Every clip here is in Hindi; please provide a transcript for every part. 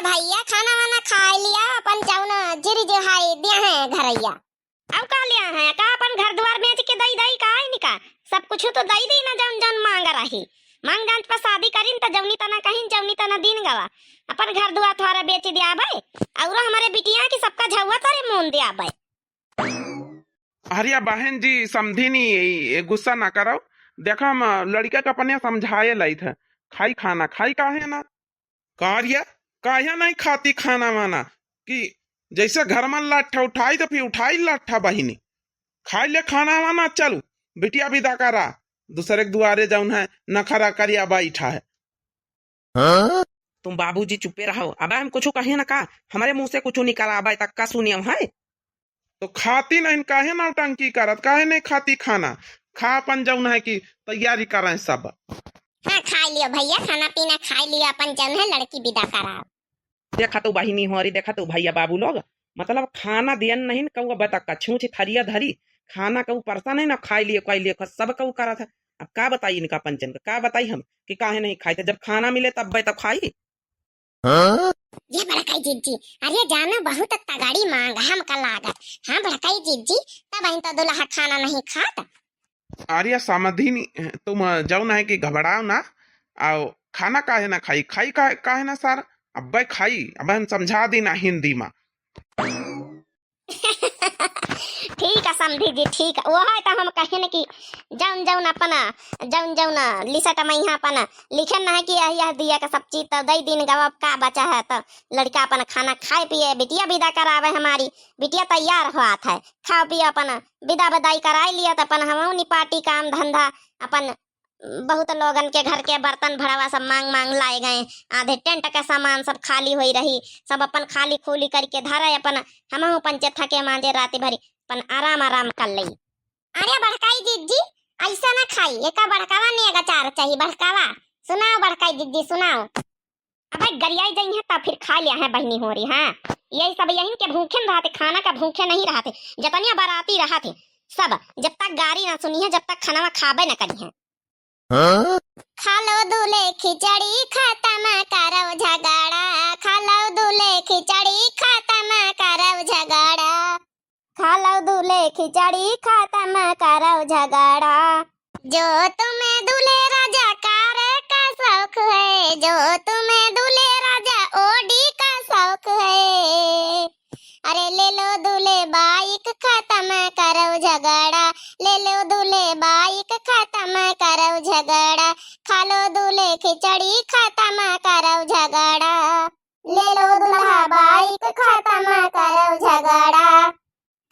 भैया खाना वाना खा लिया अपन जाऊन जिरी जो हाय दिया है घरैया। अब का लिया है का अपन घर द्वार बेच के दई दई का है निका सब कुछ तो दई दी ना जौन जौन मांग रही मांग जांच पर शादी करीन त जौनी तना कहीं जौनी तना दिन गवा अपन घर द्वार थोड़ा बेच दिया भाई और हमारे बिटिया की सबका झौवा तारे मोन दिया भाई। अरे बहन जी समझी नहीं गुस्सा ना करो। देखो हम लड़का का अपने समझाए लाई थे खाई खाना खाई काहे ना कार्य काहे नहीं खाती खाना वाना कि जैसे घर में लाठा उठाई तो फिर उठाई लाठा बहिनी खाई ले खाना वाना चलू बिटिया विदा करा दूसरे के दुआरे जाऊन है नखरा करिया बैठा है। हाँ? तुम बाबूजी चुपे रहो अब हम कुछ कहे ना का हमारे मुंह से कुछ निकाला अब तक का सुनियम है तो खाती नहीं काहे ना टंकी करत काहे नहीं खाती खाना खा अपन जाऊन है कि तैयारी करें सब। हाँ खा लियो भैया खाना पीना खा लियो अपन जौन है लड़की विदा करा। देखा तो बहिनी हो रही देखा तो भैया बाबू लोग मतलब खाना दियन नहीं कहूँ बता कछू थरिया धरी खाना कहूँ परसा नहीं ना खाई लिए सब कहूँ करा था। अब का बताई इनका पंचन का बताई हम कि काहे नहीं खाई थे जब खाना मिले तब तब खाई। हाँ? ये बड़काई जीजी अरे जाना बहुत तगड़ी मांग हम का लागत। हाँ बड़काई जीजी तब इन तो दुल्हा खाना नहीं खाता। अरे समझी नहीं तुम जाऊन है कि घबराओ ना आओ खाना काहे ना खाई खाई काहे ना सर अब खाई अब हम समझा दी ना हिंदी में। ठीक है समझी जी ठीक है वो है तो हम कहे न कि जौन जौन अपना जौन जौन लिसट में यहाँ अपना लिखे न है कि यह दिया का सब चीज तो दई दिन गवा का बचा है तो लड़का अपना खाना खाए पिए बिटिया विदा करावे हमारी बिटिया तैयार हुआ था खा पिए अपना विदा बदाई कराई लिया तो अपन हम निपाटी काम धंधा अपन बहुत लोगन के घर के बर्तन भरावा सब मांग मांग लाए गए आधे टेंट का सामान सब खाली हुई रही सब अपन खाली खोली करके धरा अपन हम पंचे थके मांजे रात भरी अपन आराम आराम कर ली। अरे बड़काई जीजी ऐसा ना खाई एक बड़कावा ने अचार चाहिए बड़कावा सुनाओ बड़काई जीजी सुनाओ। अब गरियाई जाई है तब फिर खा लिया है बहनी हो रही है यही सब यही के भूखे रहते खाना का भूखे नहीं रहते जतनिया बाराती रहते सब जब तक गाड़ी ना सुनी है जब तक खाना खाबे न करी है। हाँ? खा लो दूल्हे खिचड़ी खत्म करो झगड़ा खा लो दूल्हे खिचड़ी खत्म करो झगड़ा खा लो दूल्हे खिचड़ी खत्म करो झगड़ा जो तुम्हें दूल्हे राजा कार का शौक है जो तुम्हें दूल्हे राजा ओडी का शौक है अरे ले लो दूल्हे बाइक खत्म करो झगड़ा ले लो दूल्हे बाइक खत्म करो झगड़ा खा लो दूल्हे खिचड़ी खत्म करो झगड़ा ले लो दूल्हा बाइक खत्म करो झगड़ा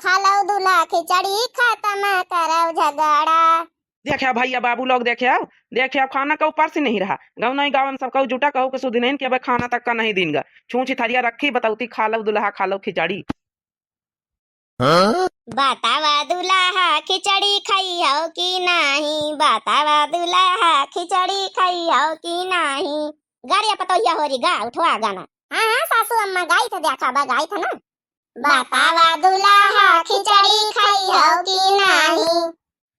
खा लो दूल्हा खिचड़ी खत्म करो झगड़ा। देखे भैया बाबू लोग देखे खाना का ऊपर से नहीं रहा गाँव नहीं गाँव सब कहू जुटा कहू के सुध नहीं कि अब खाना तक का नहीं दिन गा छूछी थरिया रखी बताऊती खा लो दुल्हा खा लो खिचड़ी। हाँ? बतावा दुल्हा खिचड़ी खाई हो कि नहीं बतावा दुल्हा खिचड़ी खाई हो कि नहीं गाड़िया पतोहिया हो रही गा उठवा गाना। हाँ हाँ सासू अम्मा गाई था देखा बा गाई था ना बतावा दुल्हा खिचड़ी खाई हो कि नहीं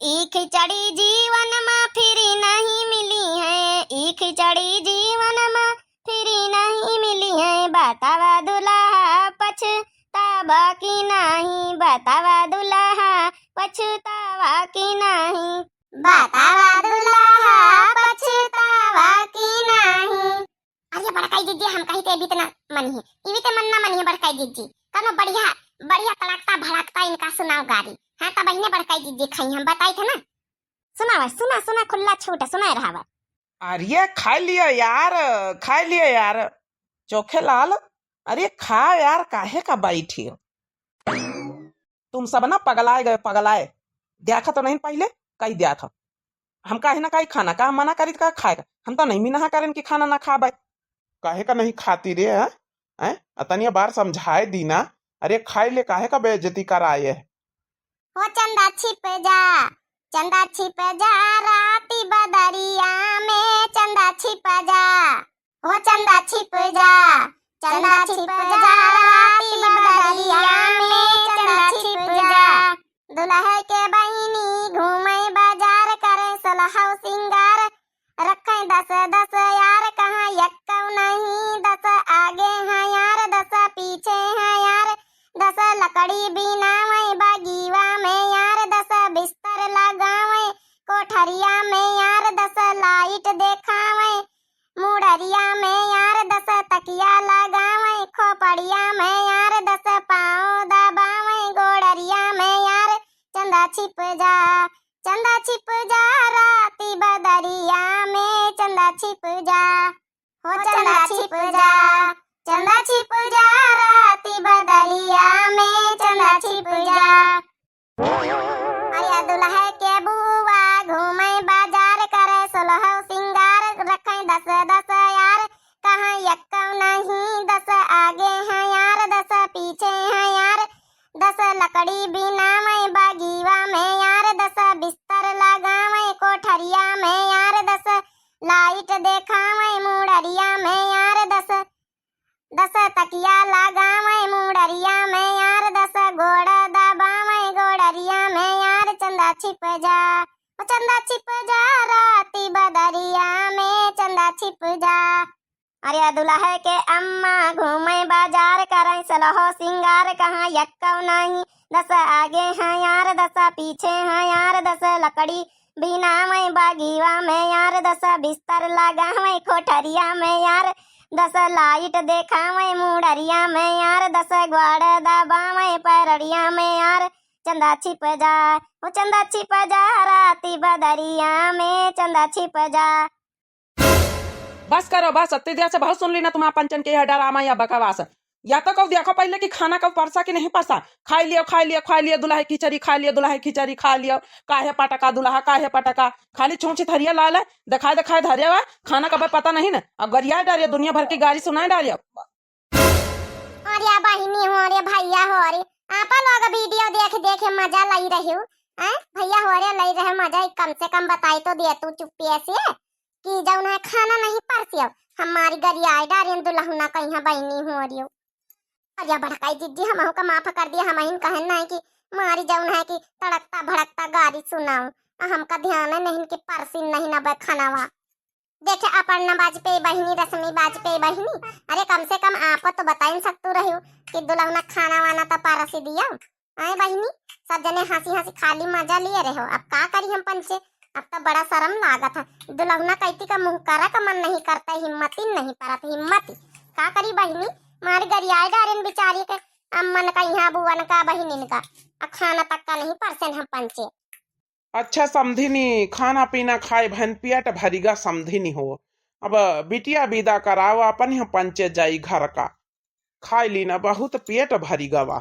ई खिचड़ी जीवन में फिर नहीं मिली है ई खिचड़ी जीवन में फिर नहीं मिली है बतावा दुल्हा पछतावा कि नहीं बतावा दुल्हा पछतावा कि नहीं बतावा दुल्हा पछतावा कि नहीं। अरे बड़काई जीजी हम कहीं ते भी तना मनी है इवी ते मन ना मनी है बड़काई जीजी कनो बढ़िया बढ़िया कड़कता भड़कता इनका सुनाओ गाड़ी। हाँ तब बहने बड़काई जीजी खाई हम बताई थे ना सुनावा सुना सुना खुला छूट सुना रहा। अरे खा लिया यार चोखे लाल अरे खा यार काहे का बैठी हो तुम सब ना पगलाए देखा तो नहीं पहले कही दिया था हम काहे ना कहीं खाना का मना करी का खाएगा हम तो नहीं मिना करें कि खाना ना खाबे काहे का नहीं खाती रे हैं अतनिया बार समझाए दी ना अरे खाई ले काहे का बेइज्जती कराए है। हो चंदा छिप जा राती बदरिया में चंदा छिप जा हो चंदा छिप जा राती बदरिया में चंदा छिप जा दुल्हा के बहिनी घूमे बाजार करे सलहा सिंगार रखे 10 यार कहाँ यक्कौ नहीं 10 आगे हैं तकिया लगावे खोपड़िया में यार, 10 पाँव दबावे गोड़रिया में यार, चंदा छिप जा, चंदा छिप जा राती बदरिया में, चंदा छिप जा, हो चंदा छिप जा, चंदा छिप जा राती बदरिया में, चंदा छिप जा। अरे दुल्हा के बुआ घूमे बाजार करे, 16 सिंगार रखे 10 यार, कहाँ यक्का नहीं 10 आगे हैं यार, 10 पीछे हैं यार, 10 लकड़ी बिनावे बागीवा में यार, 10 बिस्तर लगावे कोठरिया में यार, 10 लाइट देखावे मुड़रिया में यार, 10 तकिया लगावे मुड़रिया में यार, 10 गोड़ दबावे गोड़रिया में यार, चंदा छिप जा, ओ चंदा छिप जा राती बदरिया में, चंदा छिप जा। अरे दुल्हा के अम्मा घूमे बाजार करे, 16 सिंगार कहाँ यक्का नहीं, 10 आगे हैं यार, 10 पीछे हैं यार, 10 लकड़ी बिनावे बागीवा में यार, 10 बिस्तर लगावे कोठरिया में यार, 10 लाइट देखावे मुड़रिया में यार, 10 ग्वाड़ दबावे पैरड़िया में यार, चंदा छिप जा, वो चंदा छिप जा राती बदरिया में, चंदा छिप जा। बस करो बस, अत्ते देर से बहुत सुन ली ना तुम्हारा पंचन के यह ड्रामा या बकवास। या तो कब देखो पहले कि खाना कब परसा कि नहीं परसा, खाई लियो खाई लियो खाई लियो, दुल्हा खिचड़ी खा लियो, दुल्हा खिचड़ी खा लियो, काहे पटका दुल्हा काहे पटका, खाली छूछी थरिया ला ले दिखाए दिखाए धरे हुआ, खाना कब पता नहीं ना, अब गरिया डालियो, दुनिया भर की गाड़ी सुनाए डालियो। अरे बहिनी हो रे भैया हो रे, आपा लोग वीडियो देख देख मजा लाई रही हो, भैया हो रे लाई रहे मजा, कम से कम बताई तो दे तू चुप्पी ऐसे कि जौन है खाना नहीं परसियो, हमारी गरिया डारियन दुल्हना कहीं बहिनी हो रही हो। अरे भड़काई दीदी हम का माफ कर दिया, हम इन कहना है कि मारी जौन है कि तड़कता भड़कता गाड़ी सुनाओ, हमका ध्यान है नहीं कि परसिन नहीं ना खानावा। देखे अपन वाजपेयी बहिनी रश्मि वाजपेयी बहिनी, अरे कम से कम आप तो बता ही सकते रहो कि दुल्हना खाना वाना तो परसी दिया, आए बहिनी सब जने हंसी हंसी खाली मजा लिए रहो, अब का करी हम पंचे, अब तो बड़ा शर्म लागत है, दुल्हना कहती का मुंह करा का मन नहीं करता, हिम्मत ही नहीं परत, हिम्मत ही का करी बहिनी, मारी गरियाए डारेन बिचारी के अम्मन का यहाँ बुवन का बहिनीन का, खाना तक का नहीं परसेन हम पंचे। अच्छा समधिनी, खाना पीना खाए भन पेट भरीगा समधिनी हो, अब बिटिया विदा कराओ अपन यहाँ पंचे जाई घर का, खाई ली ना बहुत पेट भरीगा वा।